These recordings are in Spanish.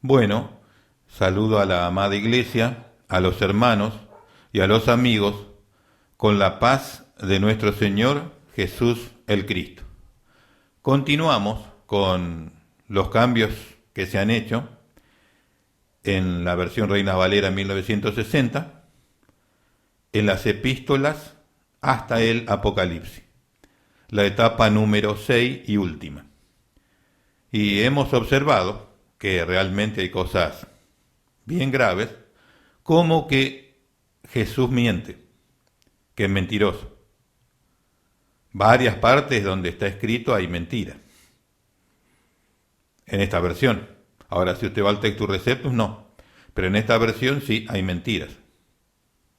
Bueno, saludo a la amada iglesia, a los hermanos y a los amigos con la paz de nuestro Señor Jesús el Cristo. Continuamos con los cambios que se han hecho en la versión Reina Valera 1960, en las epístolas hasta el Apocalipsis, la etapa número 6 y última. Y hemos observado que realmente hay cosas bien graves, como que Jesús miente, que es mentiroso. Varias partes donde está escrito hay mentira. En esta versión. Ahora, si usted va al Textus Receptus, no. Pero en esta versión sí hay mentiras.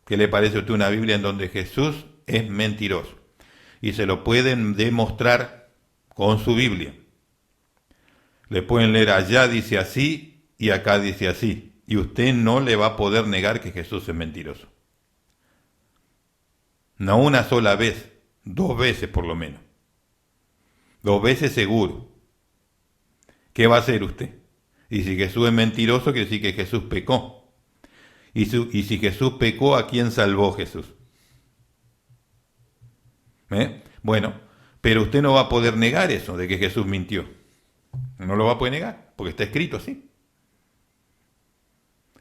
¿Qué le parece a usted una Biblia en donde Jesús es mentiroso? Y se lo pueden demostrar con su Biblia. Le pueden leer allá dice así y acá dice así. Y usted no le va a poder negar que Jesús es mentiroso. No una sola vez, 2 veces por lo menos. 2 veces seguro. ¿Qué va a hacer usted? Y si Jesús es mentiroso, quiere decir que Jesús pecó. Y si Jesús pecó, ¿a quién salvó Jesús? Bueno, pero usted no va a poder negar eso de que Jesús mintió. No lo va a poder negar, porque está escrito así.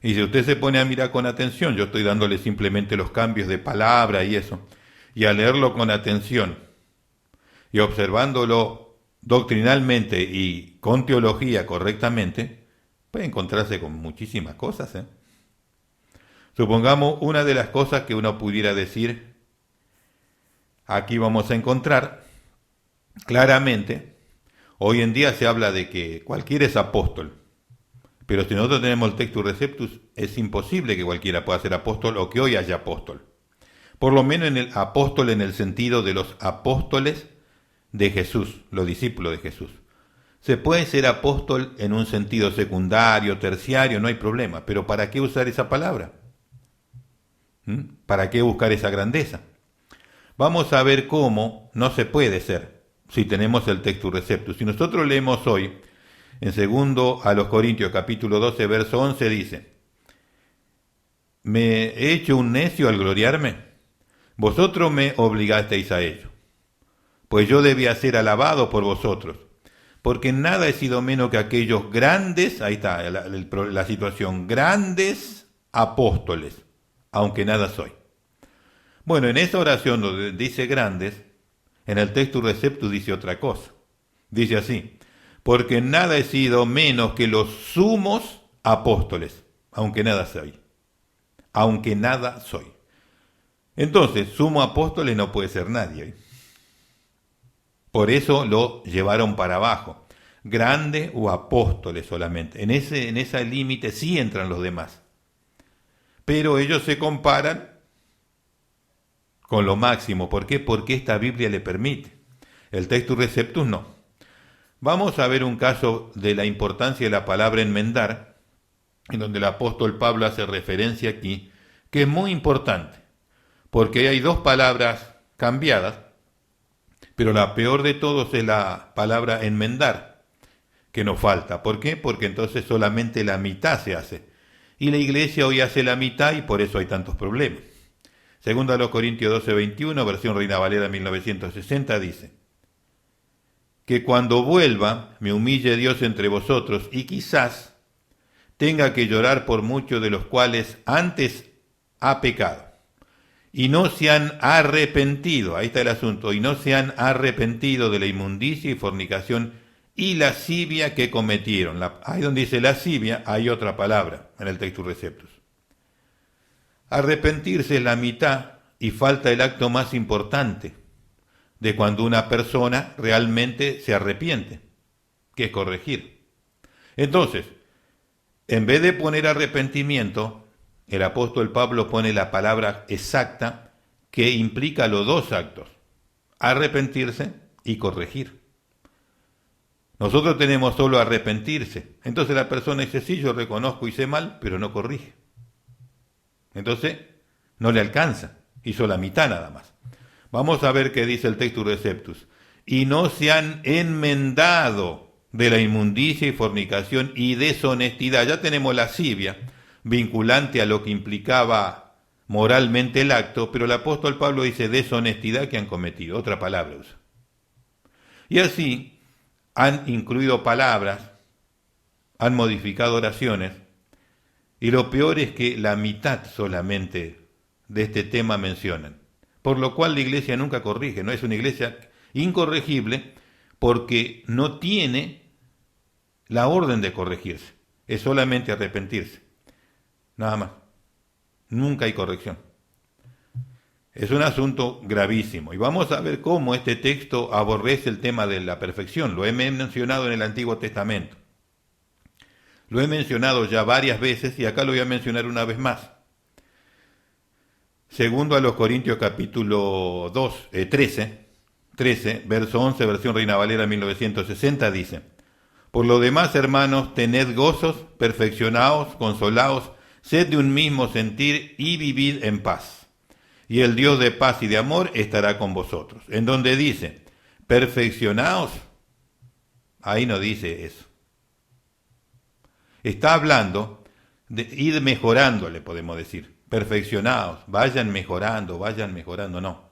Y si usted se pone a mirar con atención, yo estoy dándole simplemente los cambios de palabra y eso, y a leerlo con atención, y observándolo doctrinalmente y con teología correctamente, puede encontrarse con muchísimas cosas. Supongamos una de las cosas que uno pudiera decir, aquí vamos a encontrar claramente. Hoy en día se habla de que cualquiera es apóstol, pero si nosotros tenemos el Textus Receptus, es imposible que cualquiera pueda ser apóstol o que hoy haya apóstol. Por lo menos en el apóstol en el sentido de los apóstoles de Jesús, los discípulos de Jesús. Se puede ser apóstol en un sentido secundario, terciario, no hay problema, pero ¿para qué usar esa palabra? ¿Para qué buscar esa grandeza? Vamos a ver cómo no se puede ser si tenemos el Textus Receptus. Si nosotros leemos hoy, en 2 a los Corintios capítulo 12, verso 11, dice: ¿me he hecho un necio al gloriarme? Vosotros me obligasteis a ello, pues yo debía ser alabado por vosotros, porque en nada he sido menos que aquellos grandes, ahí está la situación, grandes apóstoles, aunque nada soy. Bueno, en esa oración donde dice grandes, en el Textus Receptus dice otra cosa. Dice así: porque en nada he sido menos que los sumos apóstoles, aunque nada soy. Aunque nada soy. Entonces, sumo apóstoles no puede ser nadie. Por eso lo llevaron para abajo. Grande o apóstoles solamente. En ese límite sí entran los demás. Pero ellos se comparan con lo máximo. ¿Por qué? Porque esta Biblia le permite. El Textus Receptus no. Vamos a ver un caso de la importancia de la palabra enmendar, en donde el apóstol Pablo hace referencia aquí, que es muy importante, porque hay 2 palabras cambiadas, pero la peor de todos es la palabra enmendar, que nos falta. ¿Por qué? Porque entonces solamente la mitad se hace. Y la iglesia hoy hace la mitad y por eso hay tantos problemas. Segundo a los Corintios 12, 21, versión Reina Valera 1960, dice: que cuando vuelva me humille Dios entre vosotros y quizás tenga que llorar por muchos de los cuales antes ha pecado y no se han arrepentido, ahí está el asunto, y no se han arrepentido de la inmundicia y fornicación y lascivia que cometieron. Ahí donde dice lascivia hay otra palabra en el Textus Receptus. Arrepentirse es la mitad y falta el acto más importante de cuando una persona realmente se arrepiente, que es corregir. Entonces, en vez de poner arrepentimiento, el apóstol Pablo pone la palabra exacta que implica los 2 actos, arrepentirse y corregir. Nosotros tenemos solo arrepentirse. Entonces la persona dice: sí, yo reconozco, hice mal, pero no corrige. Entonces, no le alcanza, hizo la mitad nada más. Vamos a ver qué dice el Textus Receptus. Y no se han enmendado de la inmundicia y fornicación y deshonestidad. Ya tenemos lascivia, vinculante a lo que implicaba moralmente el acto, pero el apóstol Pablo dice deshonestidad que han cometido, otra palabra usa. Y así han incluido palabras, han modificado oraciones, y lo peor es que la mitad solamente de este tema mencionan, por lo cual la iglesia nunca corrige, no es una iglesia incorregible porque no tiene la orden de corregirse, es solamente arrepentirse, nada más, nunca hay corrección. Es un asunto gravísimo y vamos a ver cómo este texto aborrece el tema de la perfección. Lo he mencionado en el Antiguo Testamento. Lo he mencionado ya varias veces y acá lo voy a mencionar una vez más. Segundo a los Corintios capítulo 13, verso 11, versión Reina Valera 1960 dice: por lo demás, hermanos, tened gozos, perfeccionaos, consolaos, sed de un mismo sentir y vivid en paz. Y el Dios de paz y de amor estará con vosotros. En donde dice, perfeccionaos, ahí no dice eso. Está hablando de ir mejorando, le podemos decir. Perfeccionaos, vayan mejorando, no.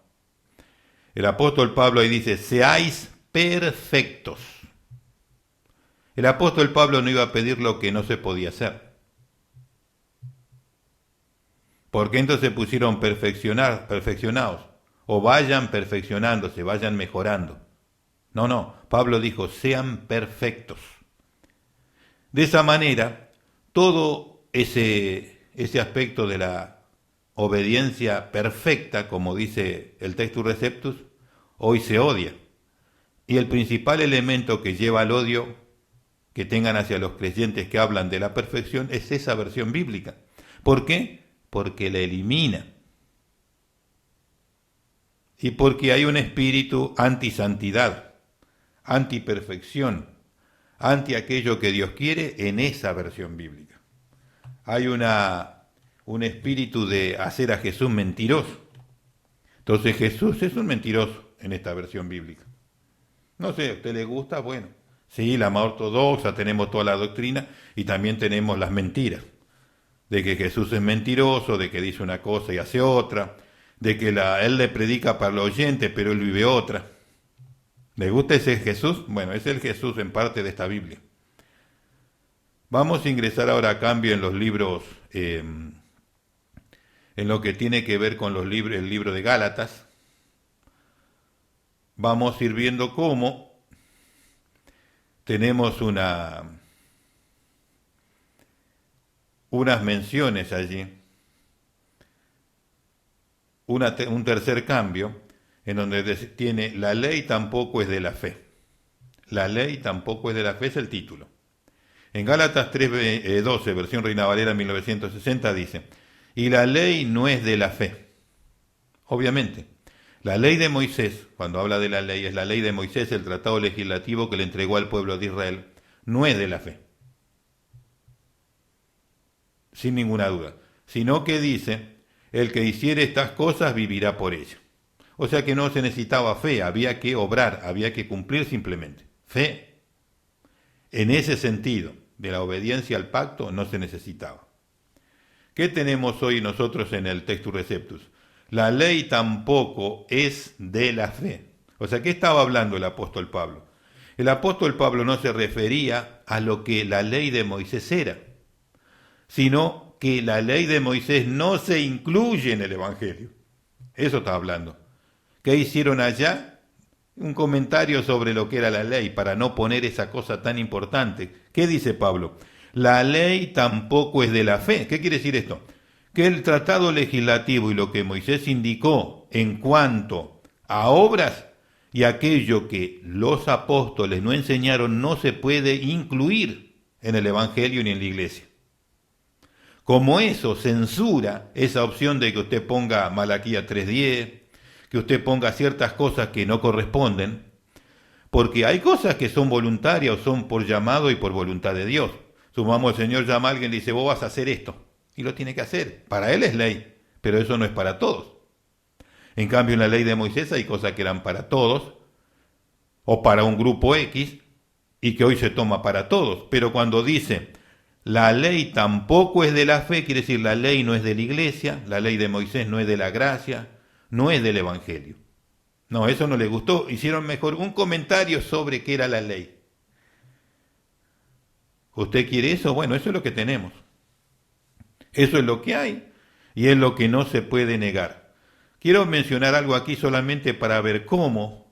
El apóstol Pablo ahí dice, seáis perfectos. El apóstol Pablo no iba a pedir lo que no se podía hacer. ¿Por qué entonces pusieron perfeccionaos? O vayan perfeccionándose, vayan mejorando. No, Pablo dijo, sean perfectos. De esa manera, todo ese aspecto de la obediencia perfecta, como dice el Textus Receptus, hoy se odia. Y el principal elemento que lleva al odio que tengan hacia los creyentes que hablan de la perfección es esa versión bíblica. ¿Por qué? Porque la elimina. Y porque hay un espíritu antisantidad, antiperfección, anti aquello que Dios quiere en esa versión bíblica. Hay un espíritu de hacer a Jesús mentiroso. Entonces Jesús es un mentiroso en esta versión bíblica. No sé, ¿a usted le gusta? Bueno, sí, la más ortodoxa, tenemos toda la doctrina y también tenemos las mentiras. De que Jesús es mentiroso, de que dice una cosa y hace otra, de que él le predica para el oyente, pero él vive otra. ¿Le gusta ese Jesús? Bueno, es el Jesús en parte de esta Biblia. Vamos a ingresar ahora a cambio en los libros, en lo que tiene que ver con el libro de Gálatas. Vamos a ir viendo cómo tenemos unas menciones allí, un tercer cambio, en donde tiene la ley tampoco es de la fe. La ley tampoco es de la fe es el título. En Gálatas 3:12, versión Reina Valera 1960 dice, y la ley no es de la fe. Obviamente, la ley de Moisés, cuando habla de la ley, es la ley de Moisés, el tratado legislativo que le entregó al pueblo de Israel, no es de la fe. Sin ninguna duda, sino que dice, el que hiciere estas cosas vivirá por ellas. O sea que no se necesitaba fe, había que obrar, había que cumplir simplemente. Fe, en ese sentido, de la obediencia al pacto, no se necesitaba. ¿Qué tenemos hoy nosotros en el Textus Receptus? La ley tampoco es de la fe. O sea, ¿qué estaba hablando el apóstol Pablo? El apóstol Pablo no se refería a lo que la ley de Moisés era, sino que la ley de Moisés no se incluye en el Evangelio. Eso está hablando. ¿Qué hicieron allá? Un comentario sobre lo que era la ley, para no poner esa cosa tan importante. ¿Qué dice Pablo? La ley tampoco es de la fe. ¿Qué quiere decir esto? Que el tratado legislativo y lo que Moisés indicó en cuanto a obras y aquello que los apóstoles no enseñaron no se puede incluir en el Evangelio ni en la iglesia. Como eso censura esa opción de que usted ponga Malaquías 3:10, que usted ponga ciertas cosas que no corresponden, porque hay cosas que son voluntarias o son por llamado y por voluntad de Dios. Sumamos, el Señor llama a alguien y le dice, vos vas a hacer esto, y lo tiene que hacer. Para él es ley, pero eso no es para todos. En cambio, en la ley de Moisés hay cosas que eran para todos, o para un grupo X, y que hoy se toma para todos. Pero cuando dice, la ley tampoco es de la fe, quiere decir, la ley no es de la iglesia, la ley de Moisés no es de la gracia, no es del evangelio. No, eso no les gustó. Hicieron mejor un comentario sobre qué era la ley. ¿Usted quiere eso? Bueno, eso es lo que tenemos. Eso es lo que hay y es lo que no se puede negar. Quiero mencionar algo aquí solamente para ver cómo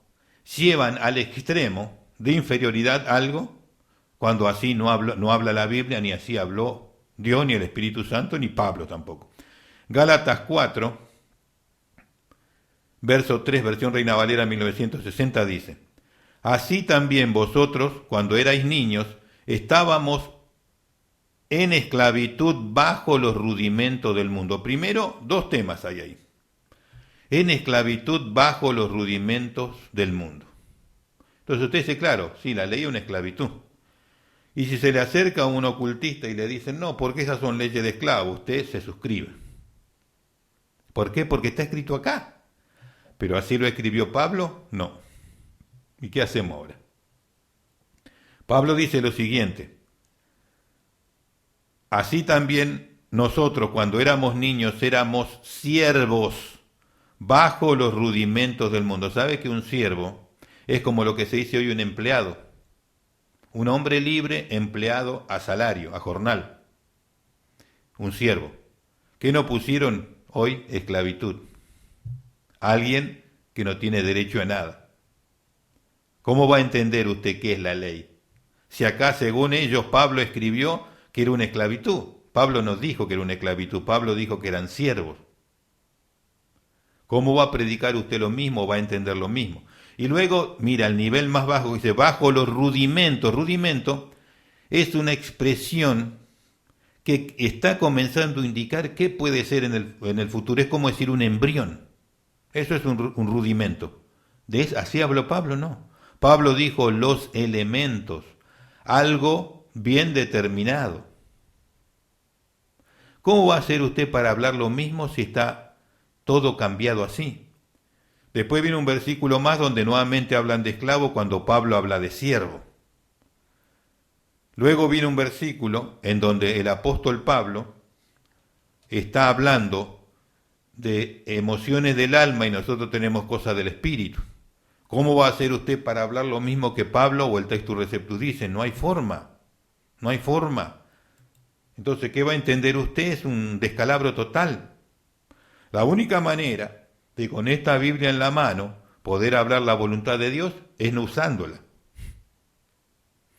llevan al extremo de inferioridad algo cuando así no habla la Biblia, ni así habló Dios, ni el Espíritu Santo, ni Pablo tampoco. Gálatas 4, verso 3, versión Reina Valera 1960 dice, así también vosotros, cuando erais niños, estábamos en esclavitud bajo los rudimentos del mundo. Primero, dos temas hay ahí. En esclavitud bajo los rudimentos del mundo. Entonces usted dice, claro, sí, la ley es una esclavitud. Y si se le acerca a un ocultista y le dicen, no, porque esas son leyes de esclavo, usted se suscribe. ¿Por qué? Porque está escrito acá. Pero así lo escribió Pablo, no. ¿Y qué hacemos ahora? Pablo dice lo siguiente, así también nosotros cuando éramos niños éramos siervos bajo los rudimentos del mundo. ¿Sabe que un siervo es como lo que se dice hoy un empleado? Un hombre libre empleado a salario, a jornal. Un siervo. ¿Qué no pusieron hoy? Esclavitud. Alguien que no tiene derecho a nada. ¿Cómo va a entender usted qué es la ley? Si acá, según ellos, Pablo escribió que era una esclavitud. Pablo nos dijo que era una esclavitud. Pablo dijo que eran siervos. ¿Cómo va a predicar usted lo mismo? ¿Va a entender lo mismo? Y luego, mira, el nivel más bajo dice, bajo los rudimentos. Rudimento es una expresión que está comenzando a indicar qué puede ser en el futuro. Es como decir un embrión. Eso es un rudimento. ¿Así habló Pablo? No. Pablo dijo los elementos. Algo bien determinado. ¿Cómo va a hacer usted para hablar lo mismo si está todo cambiado así? Después viene un versículo más donde nuevamente hablan de esclavo cuando Pablo habla de siervo. Luego viene un versículo en donde el apóstol Pablo está hablando de emociones del alma y nosotros tenemos cosas del espíritu. ¿Cómo va a hacer usted para hablar lo mismo que Pablo o el Textus Receptus dice? No hay forma, no hay forma. Entonces, ¿qué va a entender usted? Es un descalabro total. La única manera de con esta Biblia en la mano poder hablar la voluntad de Dios es no usándola.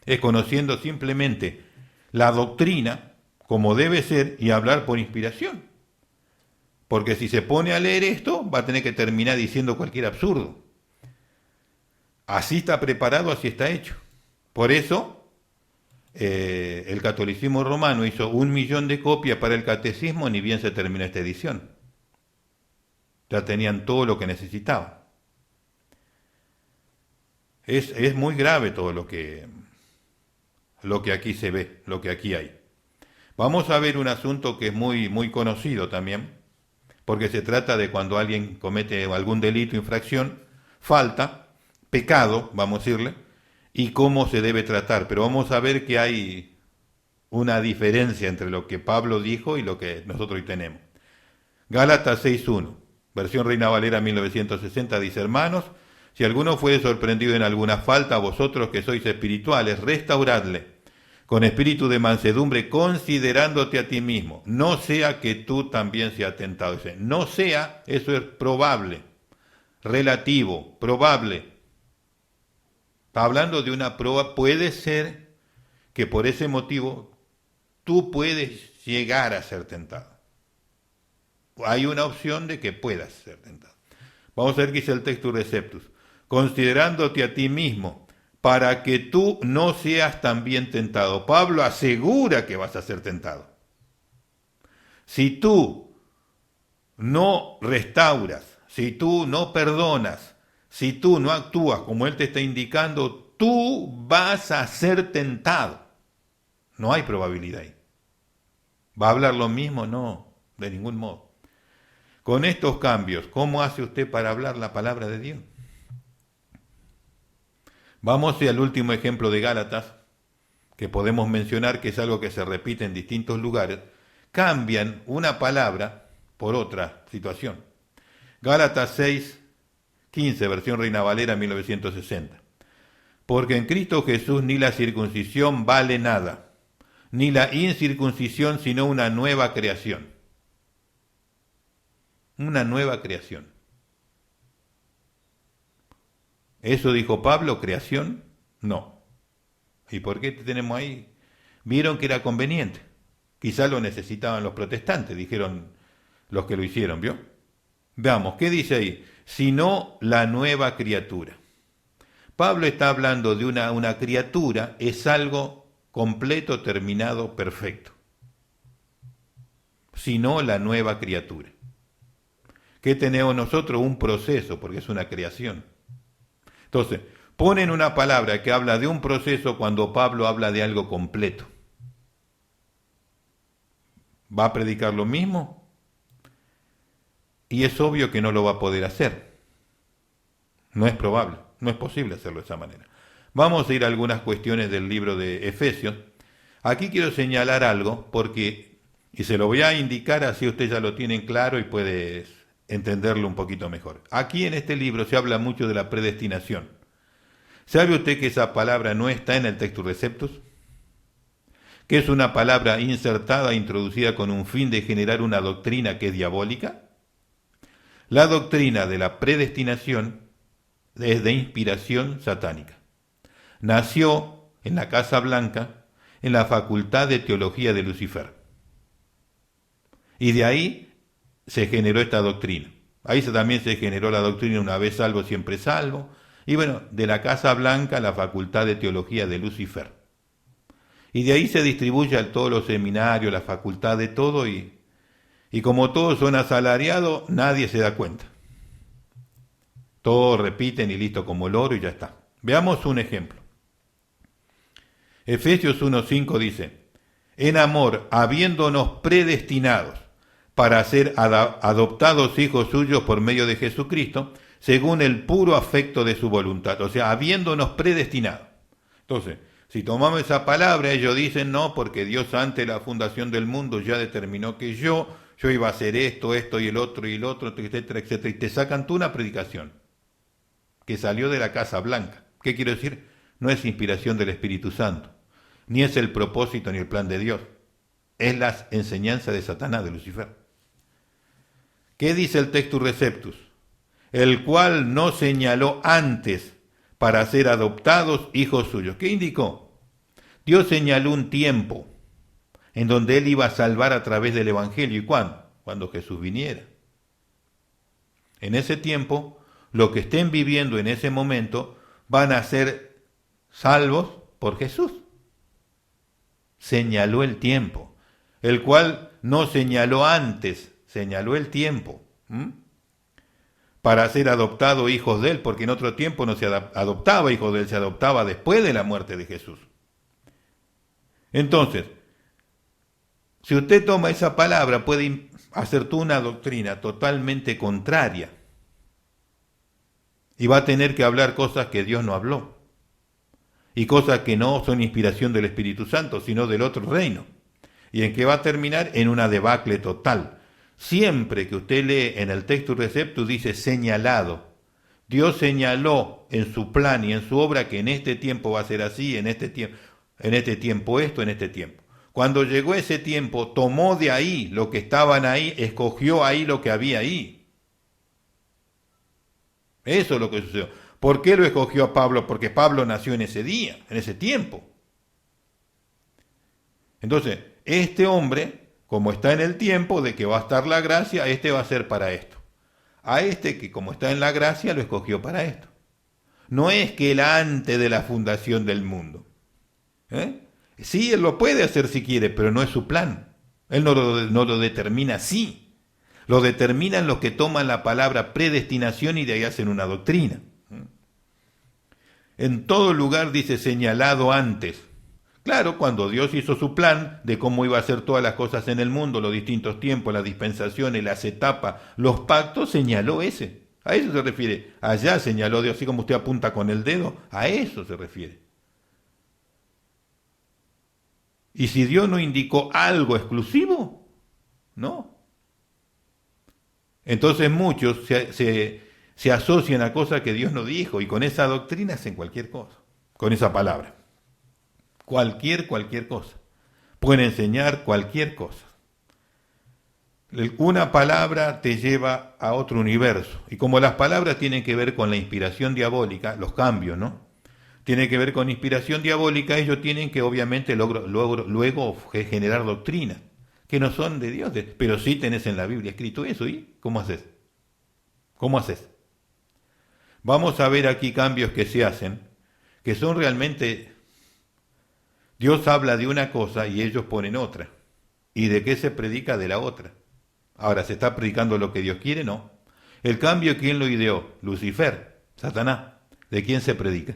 Es conociendo simplemente la doctrina como debe ser y hablar por inspiración. Porque si se pone a leer esto, va a tener que terminar diciendo cualquier absurdo. Así está preparado, así está hecho. Por eso, el catolicismo romano hizo 1 millón de copias para el catecismo, ni bien se terminó esta edición. Ya tenían todo lo que necesitaban. Es muy grave todo lo que aquí se ve, lo que aquí hay. Vamos a ver un asunto que es muy, muy conocido también, porque se trata de cuando alguien comete algún delito, infracción, falta, pecado, vamos a decirle, y cómo se debe tratar. Pero vamos a ver que hay una diferencia entre lo que Pablo dijo y lo que nosotros hoy tenemos. Gálatas 6.1, versión Reina Valera 1960, dice, hermanos, si alguno fuere sorprendido en alguna falta, vosotros que sois espirituales, restauradle con espíritu de mansedumbre, considerándote a ti mismo, no sea que tú también seas tentado. Dice, no sea, eso es probable, relativo, probable. Está hablando de una prueba, puede ser que por ese motivo tú puedes llegar a ser tentado. Hay una opción de que puedas ser tentado. Vamos a ver qué dice el Textus Receptus. Considerándote a ti mismo, para que tú no seas también tentado. Pablo asegura que vas a ser tentado. Si tú no restauras, si tú no perdonas, si tú no actúas como Él te está indicando, tú vas a ser tentado. No hay probabilidad ahí. ¿Va a hablar lo mismo? No, de ningún modo. Con estos cambios, ¿cómo hace usted para hablar la palabra de Dios? Vamos al último ejemplo de Gálatas, que podemos mencionar que es algo que se repite en distintos lugares. Cambian una palabra por otra situación. Gálatas 6:15, versión Reina Valera 1960. Porque en Cristo Jesús ni la circuncisión vale nada, ni la incircuncisión, sino una nueva creación. Una nueva creación. ¿Eso dijo Pablo, creación? No. ¿Y por qué tenemos ahí? Vieron que era conveniente. Quizá lo necesitaban los protestantes, dijeron los que lo hicieron, ¿vio? Veamos, ¿qué dice ahí? Sino la nueva criatura. Pablo está hablando de una criatura, es algo completo, terminado, perfecto. Sino la nueva criatura. ¿Qué tenemos nosotros? Un proceso, porque es una creación. Entonces, ponen una palabra que habla de un proceso cuando Pablo habla de algo completo. ¿Va a predicar lo mismo? Y es obvio que no lo va a poder hacer. No es probable, no es posible hacerlo de esa manera. Vamos a ir a algunas cuestiones del libro de Efesios. Aquí quiero señalar algo porque, y se lo voy a indicar así usted ya lo tiene claro y puede entenderlo un poquito mejor. Aquí en este libro se habla mucho de la predestinación. ¿Sabe usted que esa palabra no está en el Textus Receptus? Que es una palabra insertada, introducida con un fin de generar una doctrina que es diabólica. La doctrina de la predestinación es de inspiración satánica. Nació en la Casa Blanca, en la Facultad de Teología de Lucifer. Y de ahí se generó esta doctrina. Ahí también se generó la doctrina una vez salvo, siempre salvo. Y bueno, de la Casa Blanca a la Facultad de Teología de Lucifer. Y de ahí se distribuye a todos los seminarios, la facultad de todo, y como todos son asalariados, nadie se da cuenta. Todos repiten y listo como el oro y ya está. Veamos un ejemplo. Efesios 1:5 dice, en amor, habiéndonos predestinados para ser adoptados hijos suyos por medio de Jesucristo, según el puro afecto de su voluntad. O sea, habiéndonos predestinado. Entonces, si tomamos esa palabra, ellos dicen, no, porque Dios antes de la fundación del mundo ya determinó que yo iba a hacer esto y el otro, etcétera, etcétera. Y te sacan tú una predicación que salió de la Casa Blanca. ¿Qué quiero decir? No es inspiración del Espíritu Santo, ni es el propósito ni el plan de Dios. Es la enseñanza de Satanás, de Lucifer. ¿Qué dice el Textus Receptus? El cual no señaló antes para ser adoptados hijos suyos. ¿Qué indicó? Dios señaló un tiempo en donde Él iba a salvar a través del Evangelio. ¿Y cuándo? Cuando Jesús viniera. En ese tiempo, los que estén viviendo en ese momento van a ser salvos por Jesús. Señaló el tiempo, el cual no señaló antes, señaló el tiempo. Para ser adoptados hijos de Él, porque en otro tiempo no se adoptaba hijos de Él, se adoptaba después de la muerte de Jesús. Entonces, si usted toma esa palabra, puede hacer tú una doctrina totalmente contraria. Y va a tener que hablar cosas que Dios no habló. Y cosas que no son inspiración del Espíritu Santo, sino del otro reino. ¿Y en qué va a terminar? En una debacle total. Siempre que usted lee en el Textus Receptus dice señalado. Dios señaló en su plan y en su obra que en este tiempo va a ser así, en este tiempo esto, en este tiempo. Cuando llegó ese tiempo, tomó de ahí lo que estaban ahí, escogió ahí lo que había ahí. Eso es lo que sucedió. ¿Por qué lo escogió a Pablo? Porque Pablo nació en ese día, en ese tiempo. Entonces, este hombre, como está en el tiempo de que va a estar la gracia, este va a ser para esto. A este que como está en la gracia lo escogió para esto. No es que él antes de la fundación del mundo. Sí, él lo puede hacer si quiere, pero no es su plan. Él no lo determina así. Lo determinan los que toman la palabra predestinación y de ahí hacen una doctrina. En todo lugar dice señalado antes. Claro, cuando Dios hizo su plan de cómo iba a hacer todas las cosas en el mundo, los distintos tiempos, las dispensaciones, las etapas, los pactos, señaló ese. A eso se refiere. Allá señaló Dios, así como usted apunta con el dedo, a eso se refiere. Y si Dios no indicó algo exclusivo, no. Entonces muchos se asocian a cosas que Dios no dijo y con esa doctrina hacen cualquier cosa, con esa palabra. Cualquier cosa. Pueden enseñar cualquier cosa. Una palabra te lleva a otro universo. Y como las palabras tienen que ver con la inspiración diabólica, los cambios, ¿no? Tienen que ver con inspiración diabólica, ellos tienen que obviamente luego generar doctrina, que no son de Dios, pero sí tenés en la Biblia escrito eso. ¿Y cómo haces? ¿Cómo haces? Vamos a ver aquí cambios que se hacen, que son realmente... Dios habla de una cosa y ellos ponen otra. ¿Y de qué se predica? De la otra. Ahora, ¿se está predicando lo que Dios quiere? No. El cambio, ¿quién lo ideó? Lucifer, Satanás. ¿De quién se predica?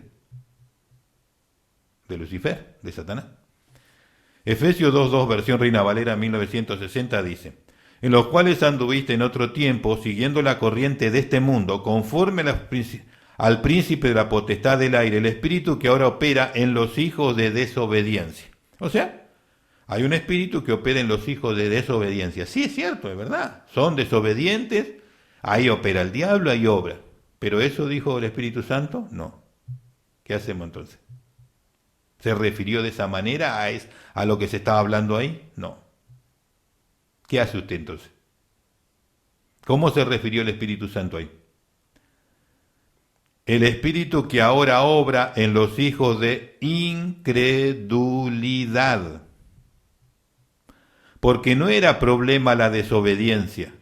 De Lucifer, de Satanás. Efesios 2.2, versión Reina Valera 1960 dice: en los cuales anduviste en otro tiempo, siguiendo la corriente de este mundo, conforme al príncipe de la potestad del aire, el espíritu que ahora opera en los hijos de desobediencia. O sea, hay un espíritu que opera en los hijos de desobediencia. Sí, es cierto, es verdad. Son desobedientes, ahí opera el diablo, ahí obra. ¿Pero eso dijo el Espíritu Santo? No. ¿Qué hacemos entonces? ¿Se refirió de esa manera a lo que se estaba hablando ahí? No. ¿Qué hace usted entonces? ¿Cómo se refirió el Espíritu Santo ahí? El Espíritu que ahora obra en los hijos de incredulidad. Porque no era problema la desobediencia,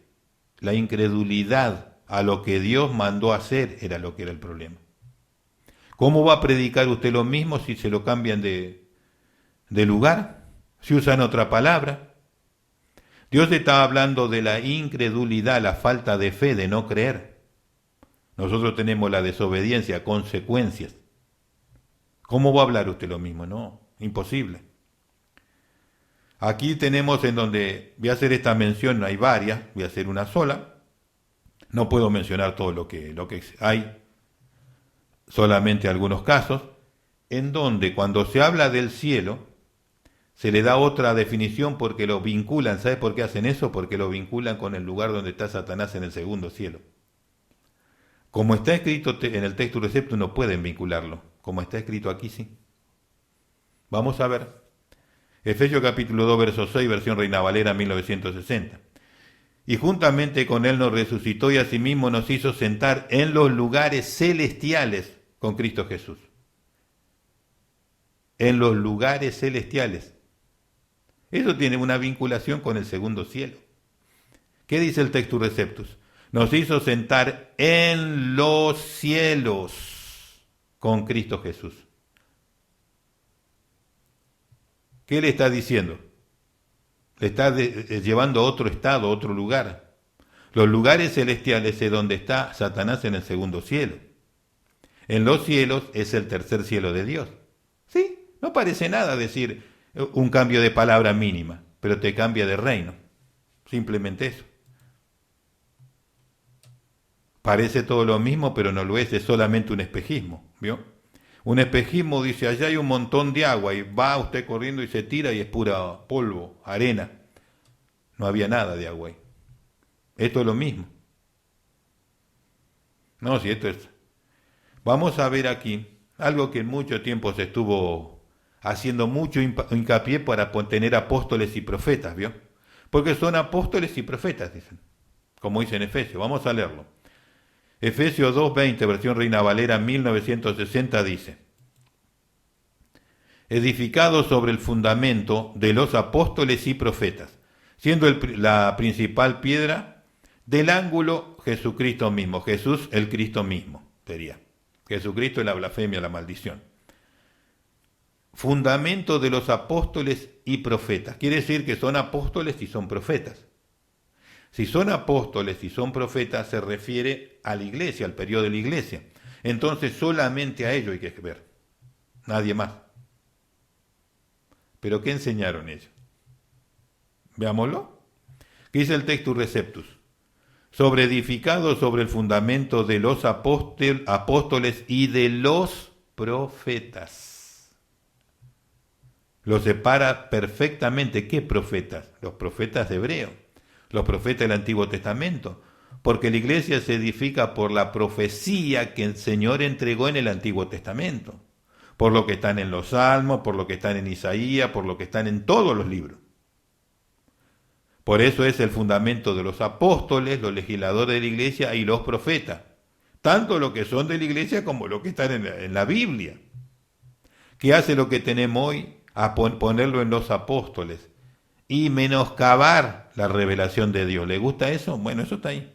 la incredulidad a lo que Dios mandó hacer era lo que era el problema. ¿Cómo va a predicar usted lo mismo si se lo cambian de lugar? Si usan otra palabra. Dios está hablando de la incredulidad, la falta de fe, de no creer. Nosotros tenemos la desobediencia, consecuencias. ¿Cómo va a hablar usted lo mismo? No, imposible. Aquí tenemos en donde voy a hacer esta mención, hay varias, voy a hacer una sola. No puedo mencionar todo lo que hay, solamente algunos casos, en donde cuando se habla del cielo, se le da otra definición porque lo vinculan. ¿Sabe por qué hacen eso? Porque lo vinculan con el lugar donde está Satanás en el segundo cielo. Como está escrito en el texto recepto, no pueden vincularlo. Como está escrito aquí, sí. Vamos a ver. Efesios capítulo 2, verso 6, versión Reina Valera 1960. Y juntamente con él nos resucitó y asimismo nos hizo sentar en los lugares celestiales con Cristo Jesús. En los lugares celestiales. Eso tiene una vinculación con el segundo cielo. ¿Qué dice el texto receptus? Nos hizo sentar en los cielos con Cristo Jesús. ¿Qué le está diciendo? Le está llevando a otro estado, a otro lugar. Los lugares celestiales es donde está Satanás en el segundo cielo. En los cielos es el tercer cielo de Dios. Sí, no parece nada decir un cambio de palabra mínima, pero te cambia de reino. Simplemente eso. Parece todo lo mismo, pero no lo es solamente un espejismo, ¿vio? Un espejismo dice, allá hay un montón de agua y va usted corriendo y se tira y es pura polvo, arena. No había nada de agua ahí. Esto es lo mismo. No, si esto es... Vamos a ver aquí algo que en mucho tiempo se estuvo haciendo mucho hincapié para tener apóstoles y profetas, ¿vio? Porque son apóstoles y profetas, dicen. Como dice en Efesios. Vamos a leerlo. Efesios 2:20, versión Reina Valera 1960 dice: edificados sobre el fundamento de los apóstoles y profetas, siendo la principal piedra del ángulo Jesucristo mismo. Jesús, el Cristo mismo, sería. Jesucristo es la blasfemia, la maldición. Fundamento de los apóstoles y profetas. Quiere decir que son apóstoles y son profetas. Si son apóstoles y son profetas, se refiere a la iglesia, al periodo de la iglesia. Entonces solamente a ellos hay que ver, nadie más. ¿Pero qué enseñaron ellos? Veámoslo. ¿Qué dice el textus receptus? edificado sobre el fundamento de los apóstoles y de los profetas. Lo separa perfectamente. ¿Qué profetas? Los profetas hebreos, los profetas del Antiguo Testamento, porque la iglesia se edifica por la profecía que el Señor entregó en el Antiguo Testamento, por lo que están en los Salmos, por lo que están en Isaías, por lo que están en todos los libros. Por eso es el fundamento de los apóstoles, los legisladores de la iglesia y los profetas, tanto los que son de la iglesia como los que están en la Biblia. ¿Qué hace lo que tenemos hoy? A ponerlo en los apóstoles y menoscabar la revelación de Dios. ¿Le gusta eso? Bueno, eso está ahí.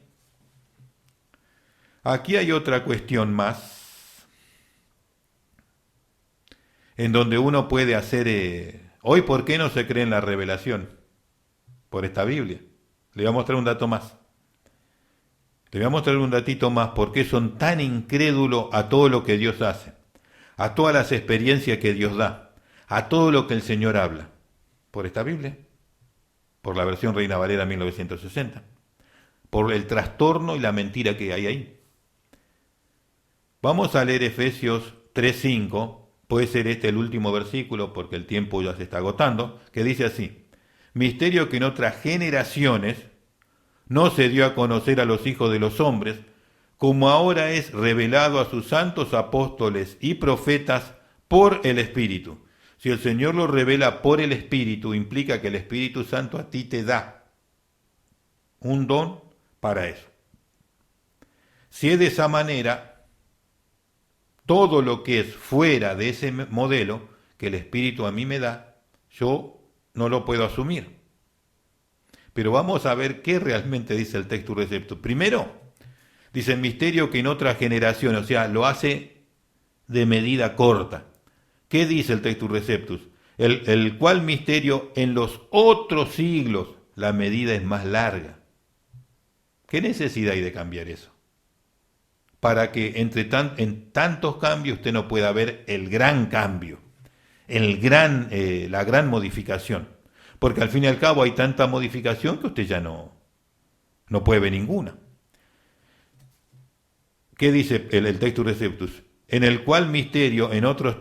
Aquí hay otra cuestión más, en donde uno puede hacer... hoy, ¿por qué no se cree en la revelación? Por esta Biblia. Le voy a mostrar un dato más. Le voy a mostrar un datito más, por qué son tan incrédulos a todo lo que Dios hace, a todas las experiencias que Dios da, a todo lo que el Señor habla. Por esta Biblia, por la versión Reina Valera 1960, por el trastorno y la mentira que hay ahí. Vamos a leer Efesios 3:5, puede ser este el último versículo porque el tiempo ya se está agotando, que dice así: misterio que en otras generaciones no se dio a conocer a los hijos de los hombres, como ahora es revelado a sus santos apóstoles y profetas por el Espíritu. Si el Señor lo revela por el Espíritu, implica que el Espíritu Santo a ti te da un don para eso. Si es de esa manera, todo lo que es fuera de ese modelo que el Espíritu a mí me da, yo no lo puedo asumir. Pero vamos a ver qué realmente dice el Textus Receptus. Primero, dice el misterio que en otra generación, o sea, lo hace de medida corta. ¿Qué dice el Textus Receptus? El cual misterio en los otros siglos la medida es más larga. ¿Qué necesidad hay de cambiar eso? Para que en tantos cambios usted no pueda ver el gran cambio, la gran modificación. Porque al fin y al cabo hay tanta modificación que usted ya no puede ver ninguna. ¿Qué dice el Textus Receptus? En el cual misterio en otros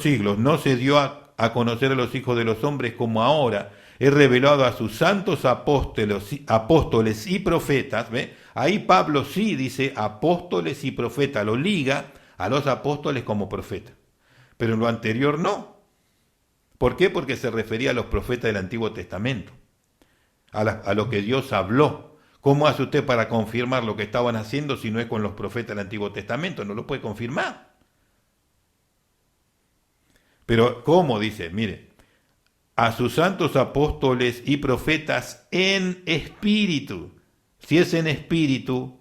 siglos no se dio a conocer a los hijos de los hombres, como ahora es revelado a sus santos apóstoles y profetas. ¿Ve? Ahí Pablo sí dice apóstoles y profetas, lo liga a los apóstoles como profetas. Pero en lo anterior no. ¿Por qué? Porque se refería a los profetas del Antiguo Testamento, a lo que Dios habló. ¿Cómo hace usted para confirmar lo que estaban haciendo si no es con los profetas del Antiguo Testamento? No lo puede confirmar. Pero ¿cómo? Dice, mire, a sus santos apóstoles y profetas en espíritu. Si es en espíritu,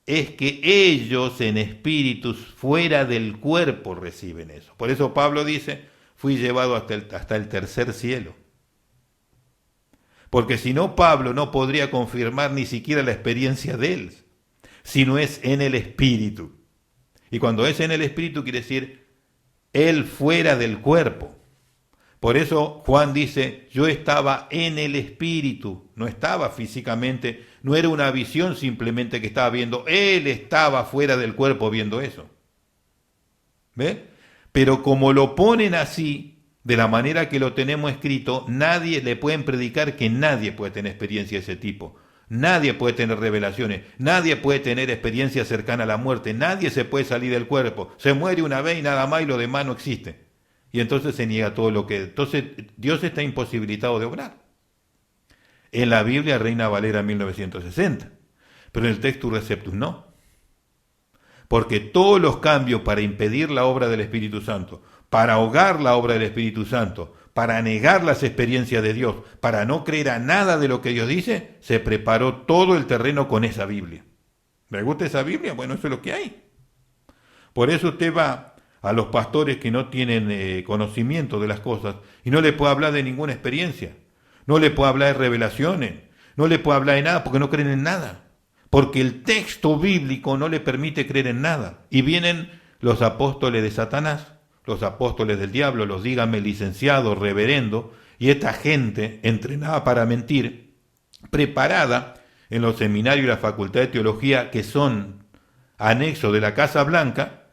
es que ellos en espíritus fuera del cuerpo reciben eso. Por eso Pablo dice, fui llevado hasta el tercer cielo. Porque si no, Pablo no podría confirmar ni siquiera la experiencia de él, si no es en el Espíritu. Y cuando es en el Espíritu quiere decir, él fuera del cuerpo. Por eso Juan dice, yo estaba en el Espíritu, no estaba físicamente, no era una visión simplemente que estaba viendo, él estaba fuera del cuerpo viendo eso. ¿Ve? Pero como lo ponen así, de la manera que lo tenemos escrito, nadie le pueden predicar que nadie puede tener experiencia de ese tipo. Nadie puede tener revelaciones, nadie puede tener experiencia cercana a la muerte, nadie se puede salir del cuerpo. Se muere una vez y nada más y lo demás no existe. Y entonces se niega todo lo que... Entonces Dios está imposibilitado de obrar. En la Biblia Reina Valera 1960, pero en el Textus Receptus no. Porque todos los cambios para impedir la obra del Espíritu Santo, para ahogar la obra del Espíritu Santo, para negar las experiencias de Dios, para no creer a nada de lo que Dios dice, se preparó todo el terreno con esa Biblia. ¿Le gusta esa Biblia? Bueno, eso es lo que hay. Por eso usted va a los pastores que no tienen conocimiento de las cosas y no le puede hablar de ninguna experiencia, no le puede hablar de revelaciones, no le puede hablar de nada porque no creen en nada, porque el texto bíblico no le permite creer en nada. Y vienen los apóstoles de Satanás, los apóstoles del diablo, los dígame licenciados, reverendo, y esta gente entrenada para mentir, preparada en los seminarios y la Facultad de Teología, que son anexos de la Casa Blanca,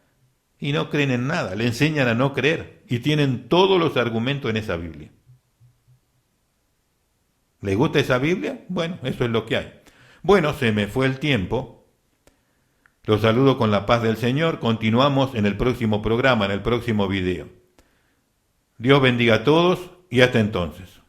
y no creen en nada, le enseñan a no creer, y tienen todos los argumentos en esa Biblia. ¿Les gusta esa Biblia? Bueno, eso es lo que hay. Bueno, se me fue el tiempo. Los saludo con la paz del Señor. Continuamos en el próximo programa, en el próximo video. Dios bendiga a todos y hasta entonces.